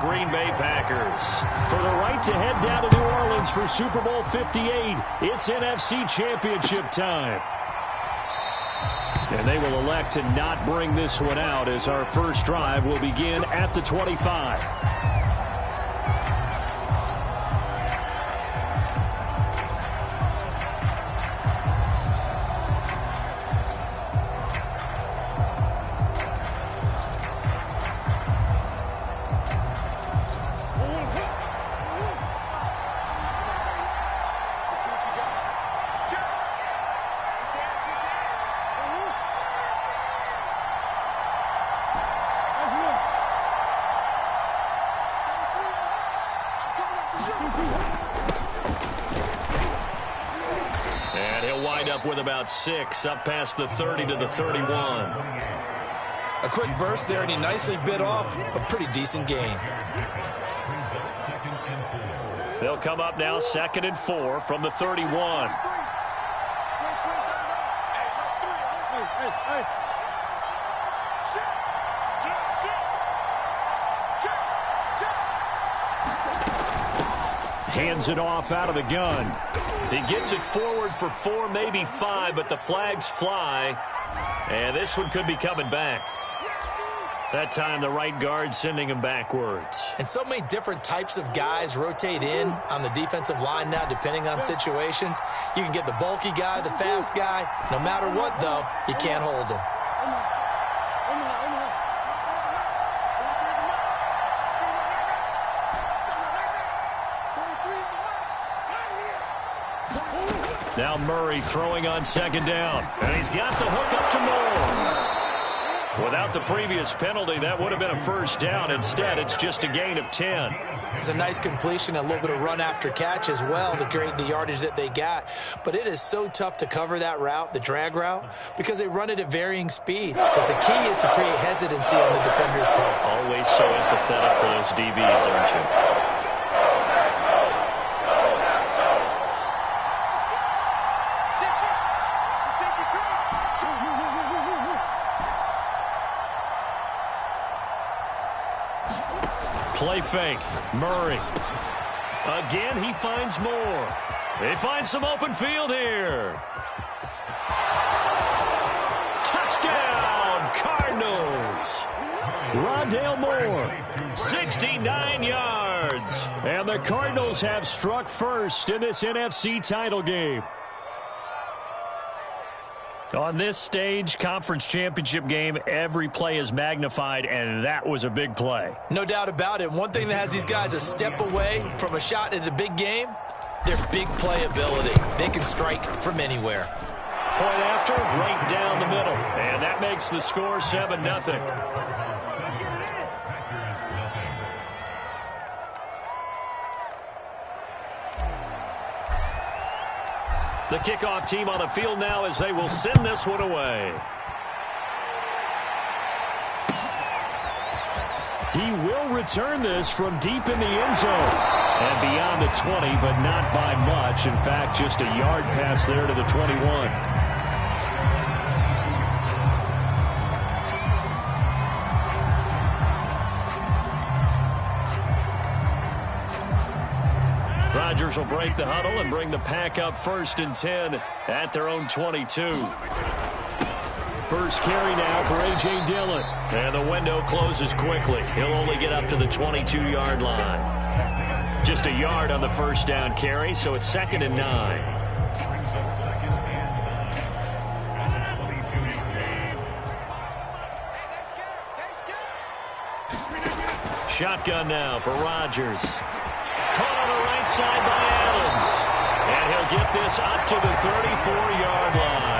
Green Bay Packers. For the right to head down to New Orleans for Super Bowl 58, it's NFC Championship time. And they will elect to not bring this one out as our first drive will begin at the 25. And he'll wind up with about 6, up past the 30 to the 31. A quick burst there, and he nicely bit off a pretty decent gain. They'll come up now 2nd and 4 from the 31. Hands it off out of the gun. He gets it forward for 4, maybe 5, but the flags fly. And this one could be coming back. That time the right guard sending him backwards. And so many different types of guys rotate in on the defensive line now depending on situations. You can get the bulky guy, the fast guy. No matter what, though, you can't hold him. Now Murray throwing on 2nd down. And he's got the hook up to Moore. Without the previous penalty, that would have been a first down. Instead, it's just a gain of 10. It's a nice completion, a little bit of run after catch as well to create the yardage that they got. But it is so tough to cover that route, the drag route, because they run it at varying speeds. Because the key is to create hesitancy on the defender's part. Always so empathetic for those DBs, aren't you? Play fake. Murray. Again, he finds more. They find some open field here. Touchdown, Cardinals. Rondale Moore, 69 yards. And the Cardinals have struck first in this NFC title game. On this stage, conference championship game, every play is magnified, and that was a big play. No doubt about it. One thing that has these guys a step away from a shot at a big game, their big play ability. They can strike from anywhere. Point after, right down the middle. And that makes the score 7-0. The kickoff team on the field now as they will send this one away. He will return this from deep in the end zone. And beyond the 20, but not by much. In fact, just a yard pass there to the 21. Rodgers will break the huddle and bring the pack up 1st and 10 at their own 22. First carry now for A.J. Dillon. And the window closes quickly. He'll only get up to the 22-yard line. Just a yard on the first down carry, so it's 2nd and 9. Shotgun now for Rodgers. Caught on the right side by Adams. And he'll get this up to the 34-yard line.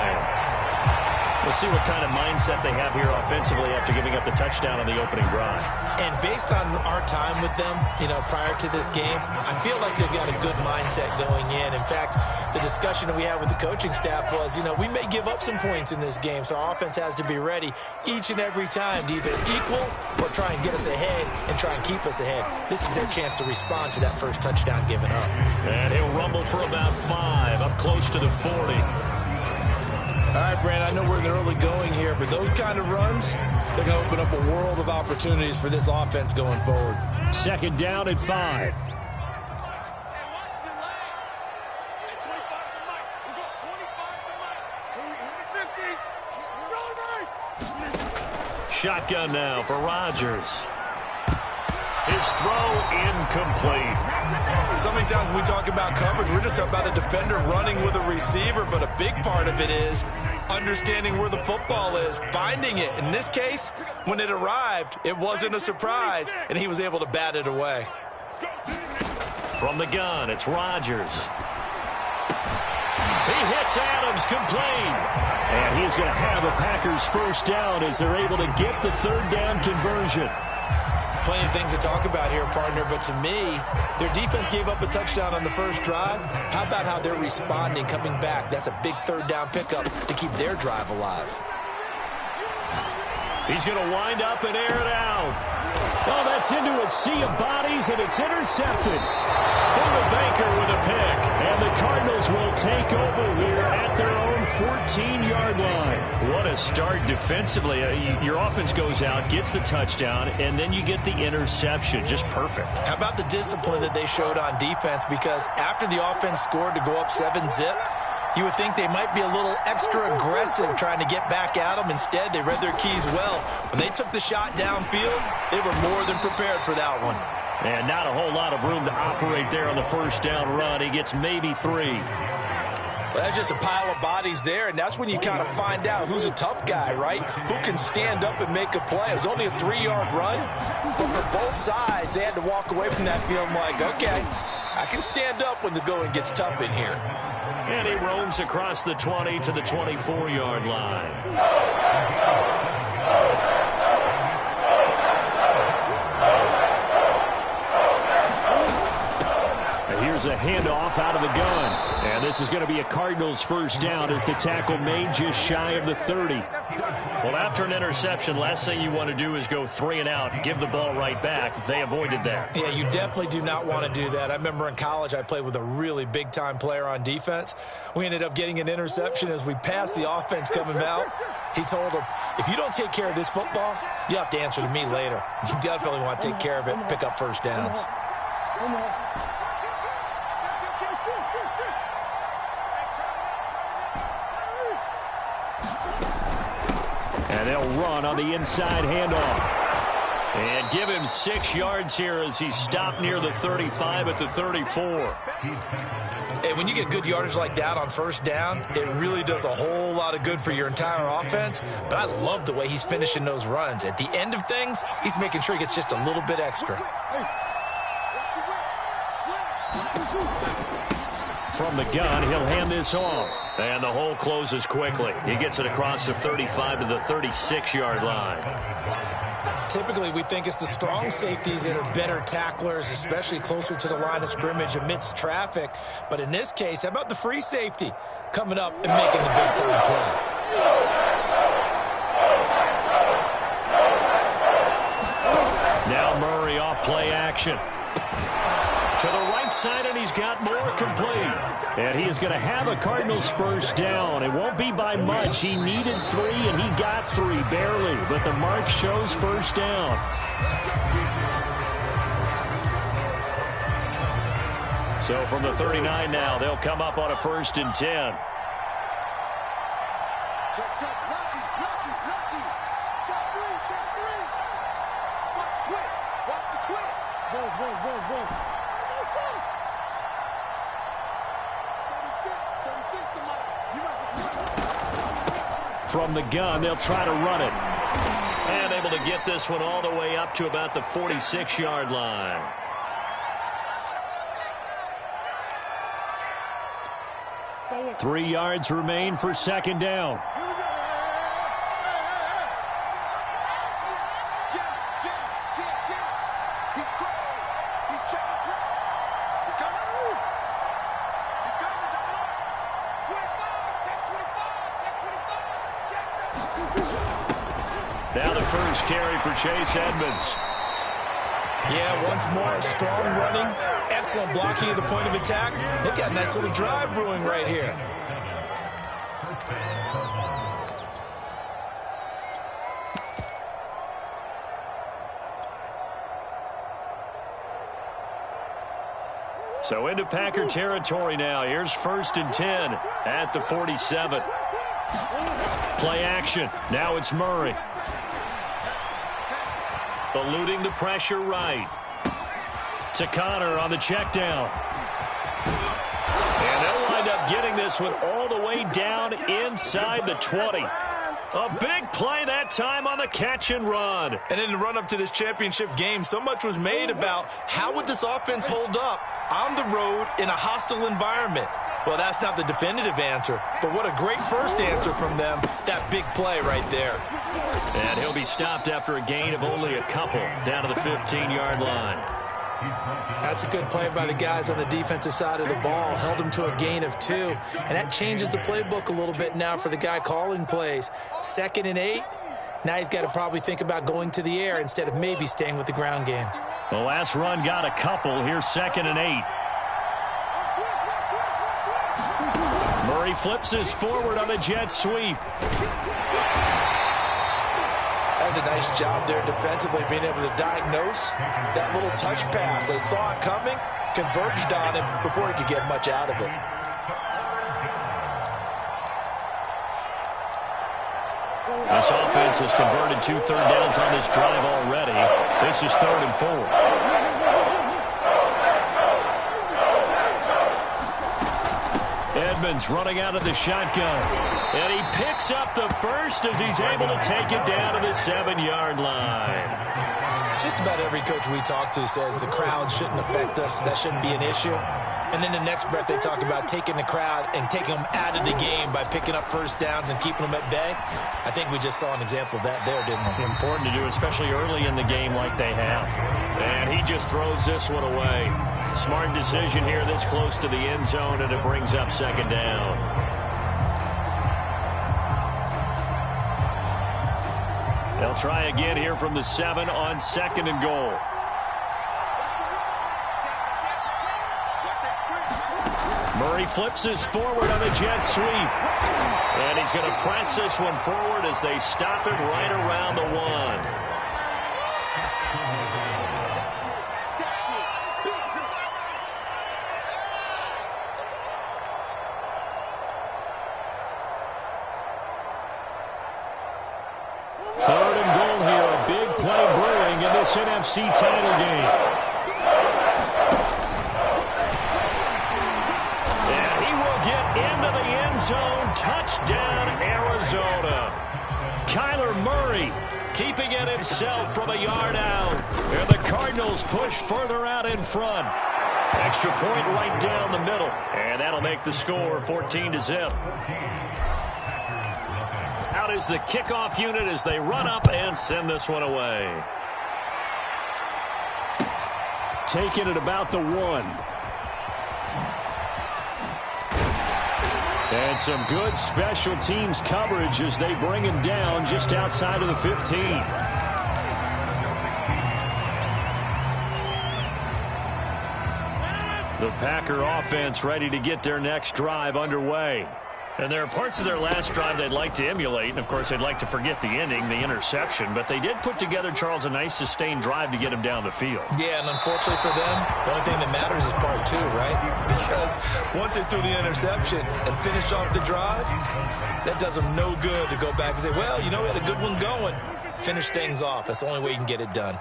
We'll see what kind of mindset they have here offensively after giving up the touchdown on the opening drive. And based on our time with them, prior to this game, I feel like they've got a good mindset going in. In fact, the discussion that we had with the coaching staff was, we may give up some points in this game, so our offense has to be ready each and every time to either equal or try and get us ahead and try and keep us ahead. This is their chance to respond to that first touchdown given up. And he'll rumble for about 5, up close to the 40. All right, Brandon, I know we're in the early going here, but those kind of runs, they're going to open up a world of opportunities for this offense going forward. Second down and 5. Shotgun now for Rodgers. His throw incomplete. So many times when we talk about coverage, we're just about a defender running with a receiver, but a big part of it is understanding where the football is, finding it. In this case, when it arrived, it wasn't a surprise, and he was able to bat it away. From the gun, it's Rodgers. He hits Adams complete. And he's going to have a Packers first down as they're able to get the third down conversion. Plenty of things to talk about here, partner, but to me, their defense gave up a touchdown on the first drive. How about how they're responding, coming back? That's a big third down pickup to keep their drive alive. He's going to wind up and air it out. Oh, that's into a sea of bodies, and it's intercepted. Buda Baker with a pick, and the Cardinals will take over here at their own 14-yard line. What a start defensively. Your offense goes out, gets the touchdown, and then you get the interception. Just perfect. How about the discipline that they showed on defense? Because after the offense scored to go up 7-zip, you would think they might be a little extra aggressive trying to get back at them. Instead, they read their keys well. When they took the shot downfield, they were more than prepared for that one. And not a whole lot of room to operate there on the first down run. He gets maybe 3. Well, that's just a pile of bodies there, and that's when you kind of find out who's a tough guy, right? Who can stand up and make a play. It was only a 3-yard run, but for both sides, they had to walk away from that feeling like, okay, I can stand up when the going gets tough in here. And he roams across the 20 to the 24-yard line. And here's a handoff out of the gun. And this is going to be a Cardinals first down as the tackle made just shy of the 30. Well, after an interception, last thing you want to do is go 3 and out and give the ball right back. They avoided that. Yeah, you definitely do not want to do that. I remember in college I played with a really big-time player on defense. We ended up getting an interception as we passed the offense coming out. He told him, if you don't take care of this football, you have to answer to me later. You definitely want to take care of it and pick up first downs. And they'll run on the inside handoff. And give him 6 yards here as he's stopped near the 35 at the 34. Hey, when you get good yardage like that on first down, it really does a whole lot of good for your entire offense. But I love the way he's finishing those runs. At the end of things, he's making sure he gets just a little bit extra. From the gun, he'll hand this off. And the hole closes quickly. He gets it across the 35 to the 36-yard line. Typically, we think it's the strong safeties that are better tacklers, especially closer to the line of scrimmage amidst traffic. But in this case, how about the free safety coming up and making the big-time play? Now Murray off play action. To the right side, and he's got more complete. And he is going to have a Cardinals first down. It won't be by much. He needed 3, and he got 3, barely. But the mark shows first down. So from the 39 now, they'll come up on a 1st and 10. From the gun, they'll try to run it. And able to get this one all the way up to about the 46-yard line. Three yards remain for second down. Now the first carry for Chase Edmonds. Yeah, once more, strong running, excellent blocking at the point of attack. They've got a nice little drive brewing right here. So into Packer territory now. Here's 1st and 10 at the 47. Play action. Now it's Murray. Eluding the pressure right. To Connor on the check down. And they'll wind up getting this one all the way down inside the 20. A big play that time on the catch and run. And in the run-up to this championship game, so much was made about how would this offense hold up on the road in a hostile environment. Well, that's not the definitive answer, but what a great first answer from them. That big play right there. And he'll be stopped after a gain of only a couple down to the 15-yard line. That's a good play by the guys on the defensive side of the ball. Held them to a gain of 2. And that changes the playbook a little bit now for the guy calling plays. 2nd and 8. Now he's got to probably think about going to the air instead of maybe staying with the ground game. The last run got a couple. Here's 2nd and 8. Murray flips his forward on the jet sweep. That's a nice job there defensively, being able to diagnose that little touch pass. They saw it coming, converged on it before he could get much out of it. This offense has converted 2 third downs on this drive already. This is 3rd and 4. Edmonds running out of the shotgun. And he picks up the first as he's able to take it down to the 7-yard line. Just about every coach we talk to says the crowd shouldn't affect us. That shouldn't be an issue. And then the next breath they talk about taking the crowd and taking them out of the game by picking up first downs and keeping them at bay. I think we just saw an example of that there, didn't we? Important to do, especially early in the game like they have. And he just throws this one away. Smart decision here this close to the end zone, and it brings up 2nd down. They'll try again here from the 7 on 2nd and goal. Murray flips his forward on a jet sweep. And he's going to press this one forward as they stop it right around the 1. Third and goal here, a big play brewing in this NFC title game. And he will get into the end zone. Touchdown, Arizona. Kyler Murray keeping it himself from a yard out. And the Cardinals push further out in front. Extra point right down the middle. And that'll make the score 14-0. Out is the kickoff unit as they run up and send this one away. Taking it about the 1. And some good special teams coverage as they bring him down just outside of the 15. The Packer offense ready to get their next drive underway. And there are parts of their last drive they'd like to emulate. And, of course, they'd like to forget the ending, the interception. But they did put together, Charles, a nice sustained drive to get him down the field. Yeah, and unfortunately for them, the only thing that matters is part 2, right? Because once they threw the interception and finished off the drive, that does them no good to go back and say, well, you know, we had a good one going. Finish things off. That's the only way you can get it done.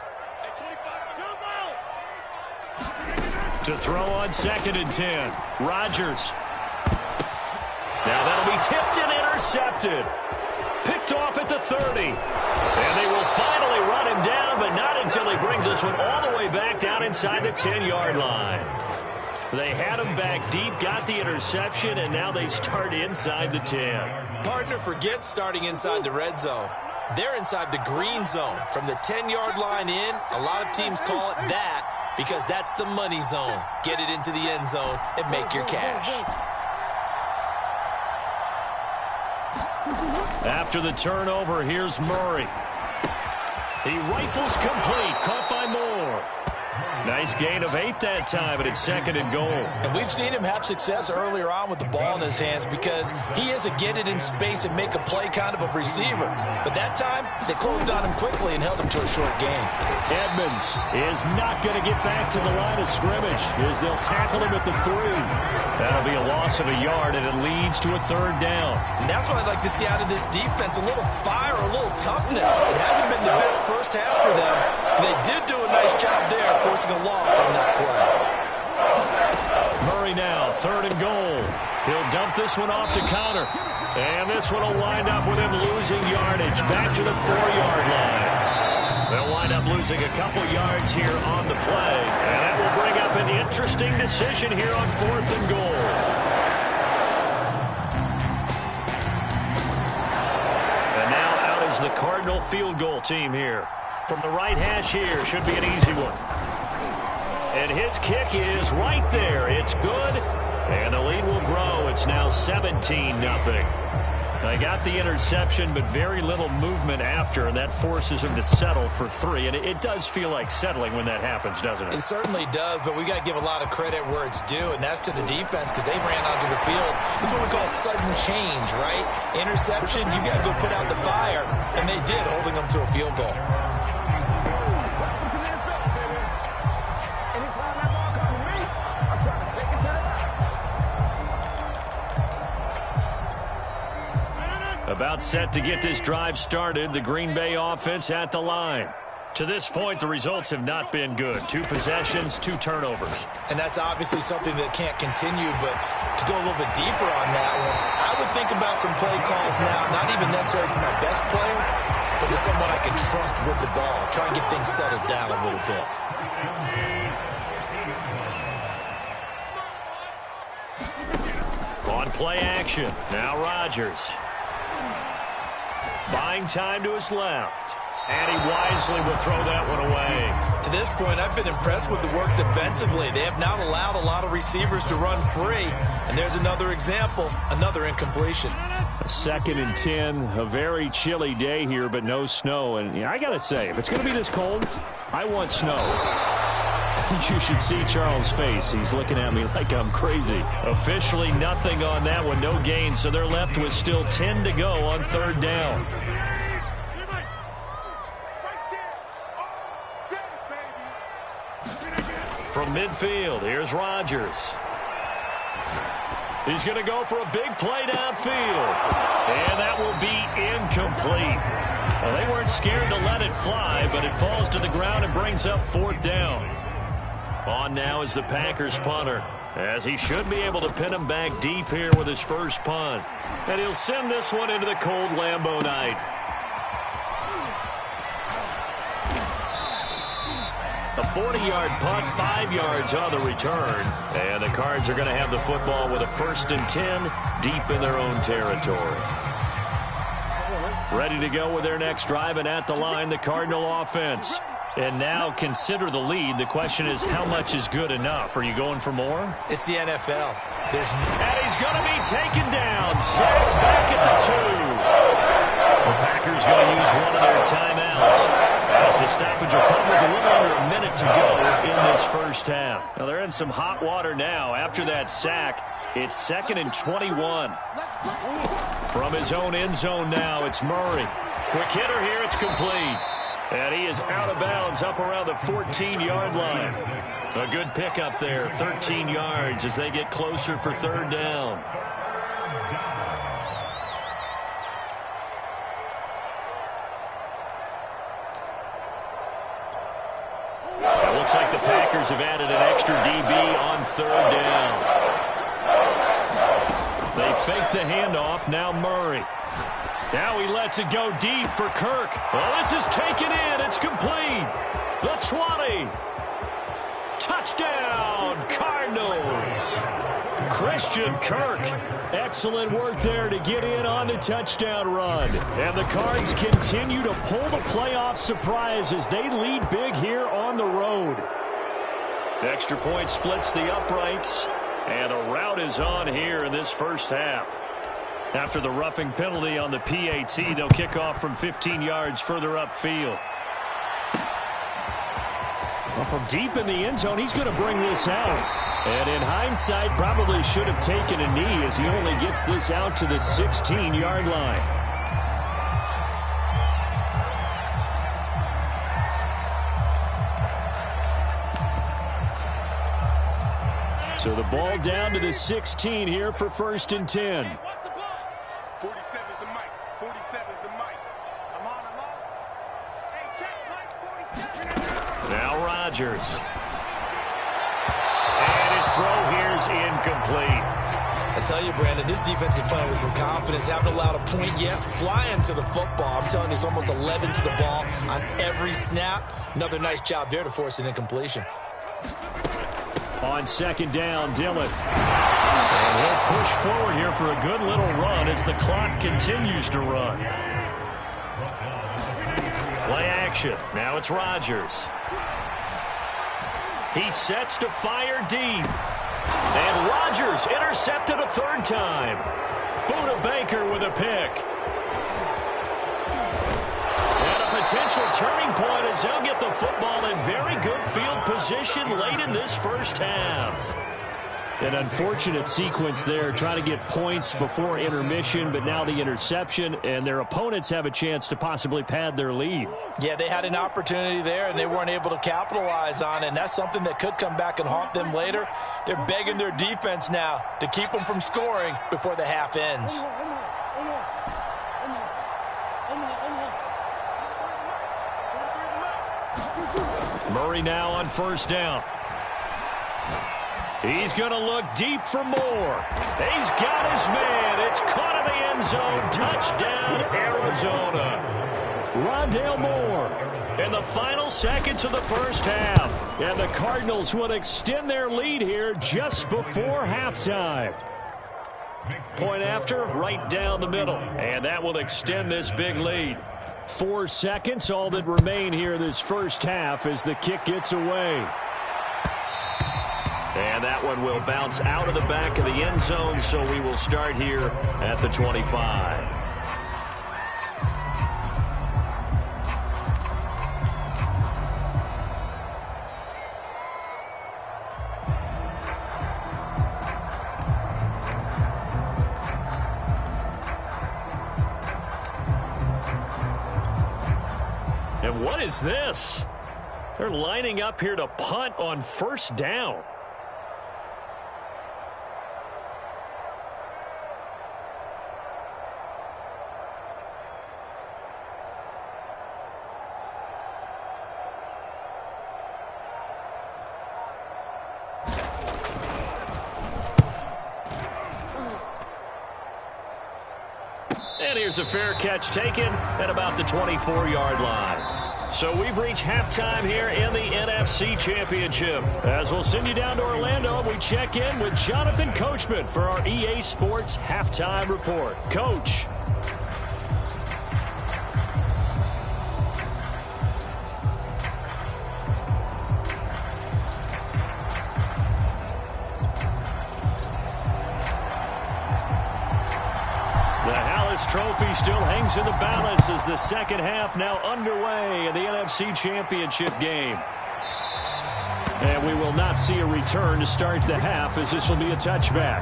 To throw on 2nd and 10, Rodgers. Now that'll be tipped and intercepted. Picked off at the 30. And they will finally run him down, but not until he brings this one all the way back down inside the 10-yard line. They had him back deep, got the interception, and now they start inside the 10. Partner forgets starting inside the red zone. They're inside the green zone. From the 10-yard line in, a lot of teams call it that because that's the money zone. Get it into the end zone and make your cash. After the turnover, here's Murray. He rifles complete, caught by Moore. Nice gain of 8 that time, and it's 2nd and goal. And we've seen him have success earlier on with the ball in his hands because he is a get it in space and make a play kind of a receiver. But that time, they closed on him quickly and held him to a short gain. Edmonds is not going to get back to the line of scrimmage as they'll tackle him at the 3. That'll be a loss of a yard, and it leads to a 3rd down. And that's what I'd like to see out of this defense, a little fire, a little toughness. It hasn't been the best first half for them, but they did do a nice job there forcing a loss on that play. Murray now, 3rd and goal. He'll dump this one off to Connor. And this one will wind up with him losing yardage back to the 4-yard line. They'll wind up losing a couple yards here on the play. And that will bring up an interesting decision here on 4th and goal. And now out is the Cardinal field goal team here. From the right hash here, should be an easy one. And his kick is right there. It's good. And the lead will grow. It's now 17-0. They got the interception, but very little movement after, and that forces him to settle for 3. And it does feel like settling when that happens, doesn't it? It certainly does, but we got to give a lot of credit where it's due, and that's to the defense because they ran onto the field. This is what we call sudden change, right? Interception, you got to go put out the fire, and they did, holding them to a field goal. About set to get this drive started, the Green Bay offense at the line. To this point, the results have not been good. 2 possessions, 2 turnovers. And that's obviously something that can't continue, but to go a little bit deeper on that one, I would think about some play calls now, not even necessarily to my best player, but to someone I can trust with the ball. Try and get things settled down a little bit. On play action, now Rodgers. Buying time to his left. And he wisely will throw that one away. To this point, I've been impressed with the work defensively. They have not allowed a lot of receivers to run free. And there's another example, another incompletion. 2nd and 10, a very chilly day here, but no snow. And I got to say, if it's going to be this cold, I want snow. You should see Charles' face. He's looking at me like I'm crazy. Officially nothing on that one, no gain, so they're left with still 10 to go on 3rd down. From midfield, here's Rodgers. He's going to go for a big play downfield. And that will be incomplete. Well, they weren't scared to let it fly, but it falls to the ground and brings up 4th down. On now is the Packers punter, as he should be able to pin him back deep here with his first punt. And he'll send this one into the cold Lambeau night. A 40-yard punt, 5 yards on the return. And the Cards are going to have the football with a 1st and 10 deep in their own territory. Ready to go with their next drive, and at the line, the Cardinal offense. And now consider the lead. The question is, how much is good enough? Are you going for more? It's the NFL. And he's going to be taken down. Sacked back at the 2. The Packers going to use one of their timeouts, as the stoppage will come with a little under a minute to go in this first half. Now they're in some hot water now. After that sack, it's 2nd and 21. From his own end zone now, it's Murray. Quick hitter here, it's complete. And he is out of bounds up around the 14-yard line. A good pickup there, 13 yards as they get closer for 3rd down. It looks like the Packers have added an extra DB on 3rd down. They fake the handoff, now Murray. Now he lets it go deep for Kirk. Well, this is taken in. It's complete. The 20. Touchdown, Cardinals. Christian Kirk. Excellent work there to get in on the touchdown run. And the Cards continue to pull the playoff surprise as they lead big here on the road. Extra point splits the uprights. And a rout is on here in this first half. After the roughing penalty on the PAT, they'll kick off from 15 yards further upfield. Well, from deep in the end zone, he's going to bring this out. And in hindsight, probably should have taken a knee as he only gets this out to the 16-yard line. So the ball down to the 16 here for 1st and 10. 47's the mic. 47's the mic. I'm on. Hey, check mic 47. Now Rodgers. And his throw here's incomplete. I tell you, Brandon, this defense is playing with some confidence. Haven't allowed a point yet. Flying to the football. I'm telling you, it's almost 11 to the ball on every snap. Another nice job there to force an incompletion. On 2nd down, Dillon. And he'll push forward here for a good little run as the clock continues to run. Play action. Now it's Rodgers. He sets to fire deep. And Rodgers intercepted a 3rd time. Buda Baker with a pick. Potential turning point as they'll get the football in very good field position late in this first half. An unfortunate sequence there, trying to get points before intermission, but now the interception, and their opponents have a chance to possibly pad their lead. Yeah, they had an opportunity there, and they weren't able to capitalize on it, and that's something that could come back and haunt them later. They're begging their defense now to keep them from scoring before the half ends. Murray now on 1st down. He's going to look deep for more. He's got his man. It's caught in the end zone. Touchdown, Arizona. Rondale Moore In the final seconds of the first half. And the Cardinals will extend their lead here just before halftime. Point after, right down the middle. And that will extend this big lead. 4 seconds, all that remain here this first half as the kick gets away. And that one will bounce out of the back of the end zone, so we will start here at the 25. And what is this? They're lining up here to punt on 1st down. And here's a fair catch taken at about the 24-yard line. So we've reached halftime here in the NFC Championship. As we'll send you down to Orlando, we check in with Jonathan Coachman for our EA Sports Halftime Report. Coach. Trophy still hangs in the balance as the second half now underway in the NFC Championship game. And we will not see a return to start the half as this will be a touchback.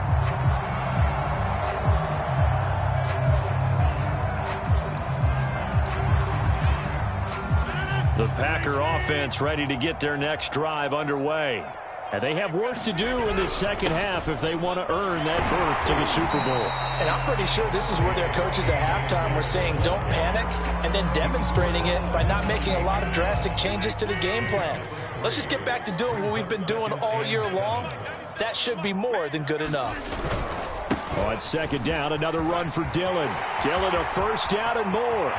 The Packer offense ready to get their next drive underway. And they have work to do in this second half if they want to earn that berth to the Super Bowl. And I'm pretty sure this is where their coaches at halftime were saying don't panic, and then demonstrating it by not making a lot of drastic changes to the game plan. Let's just get back to doing what we've been doing all year long. That should be more than good enough. On 2nd down, another run for Dillon. Dillon a 1st down and more.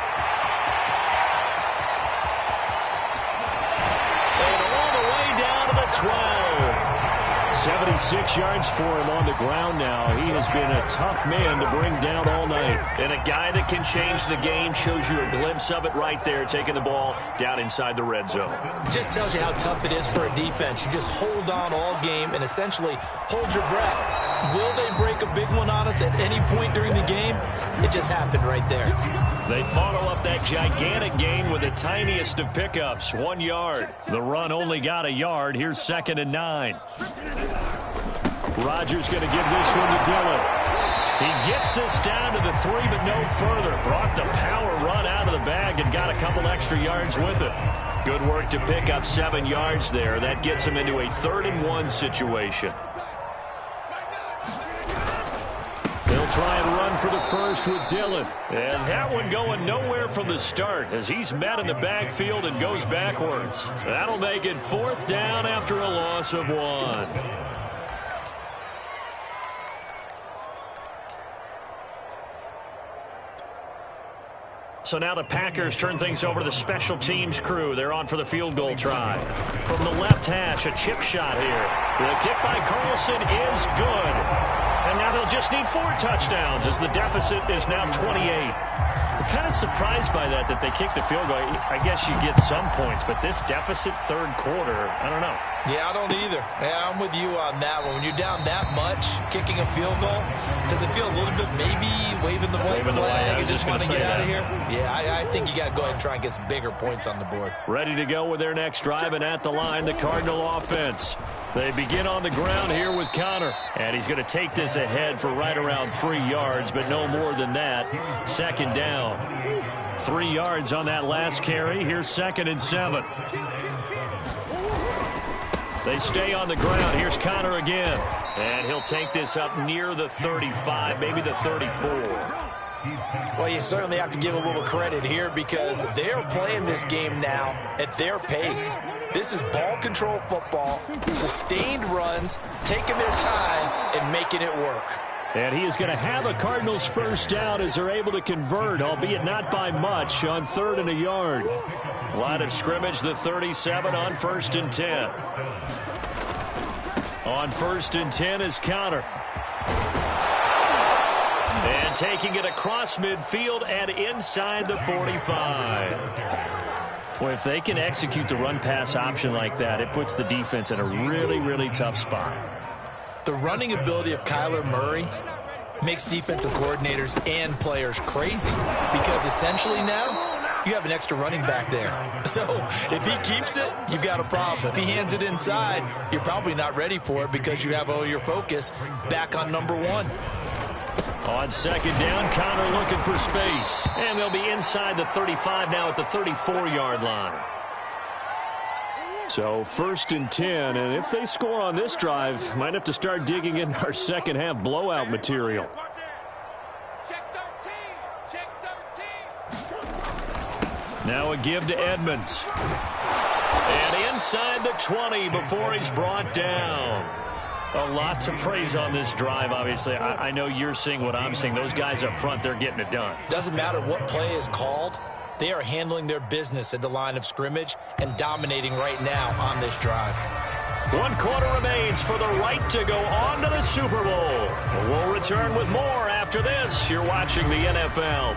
76 yards for him on the ground now. He has been a tough man to bring down all night. And a guy that can change the game, shows you a glimpse of it right there, taking the ball down inside the red zone. Just tells you how tough it is for a defense. You just hold on all game and essentially hold your breath. Will they break a big one on us at any point during the game? It just happened right there. They follow up that gigantic gain with the tiniest of pickups, 1 yard. The run only got a yard. Here's 2nd and 9. Rodgers going to give this one to Dillon. He gets this down to the 3, but no further. Brought the power run out of the bag and got a couple extra yards with it. Good work to pick up 7 yards there. That gets him into a 3rd and 1 situation. They'll try and run for the first with Dillon. And that one going nowhere from the start as he's met in the backfield and goes backwards. That'll make it 4th down after a loss of 1. So now the Packers turn things over to the special teams crew. They're on for the field goal try. From the left hash, a chip shot here. The kick by Carlson is good. And now they'll just need 4 touchdowns as the deficit is now 28. I'm kind of surprised by that they kicked the field goal. I guess you get some points, but this deficit 3rd quarter, I don't know. Yeah, I don't either. Yeah, I'm with you on that one. When you're down that much, kicking a field goal, does it feel a little bit maybe waving the white flag and just want to get out of here? Yeah, I think you got to go ahead and try and get some bigger points on the board. Ready to go with their next drive, and at the line, the Cardinal offense. They begin on the ground here with Connor. And he's going to take this ahead for right around 3 yards, but no more than that. 2nd down. 3 yards on that last carry. Here's 2nd and 7. They stay on the ground. Here's Connor again. And he'll take this up near the 35, maybe the 34. Well, you certainly have to give a little credit here because they're playing this game now at their pace. This is ball control football, sustained runs, taking their time and making it work. And he is going to have a Cardinals first down as they're able to convert, albeit not by much, on 3rd and a yard. Line of scrimmage, the 37 on 1st and 10. On 1st and 10 is Connor. And taking it across midfield and inside the 45. Well, if they can execute the run-pass option like that, it puts the defense in a really, really tough spot. The running ability of Kyler Murray makes defensive coordinators and players crazy because essentially now you have an extra running back there. So if he keeps it, you've got a problem. If he hands it inside, you're probably not ready for it because you have all your focus back on number 1. On 2nd down, Connor looking for space. And they'll be inside the 35 now at the 34-yard line. So 1st and 10, and if they score on this drive, might have to start digging in our second half blowout material. Check 13. Check 13. Now a give to Edmonds. And inside the 20 before he's brought down. A lot to praise on this drive, obviously. I know you're seeing what I'm seeing. Those guys up front, they're getting it done. Doesn't matter what play is called. They are handling their business at the line of scrimmage and dominating right now on this drive. 1 quarter remains for the right to go on to the Super Bowl. We'll return with more after this. You're watching the NFL.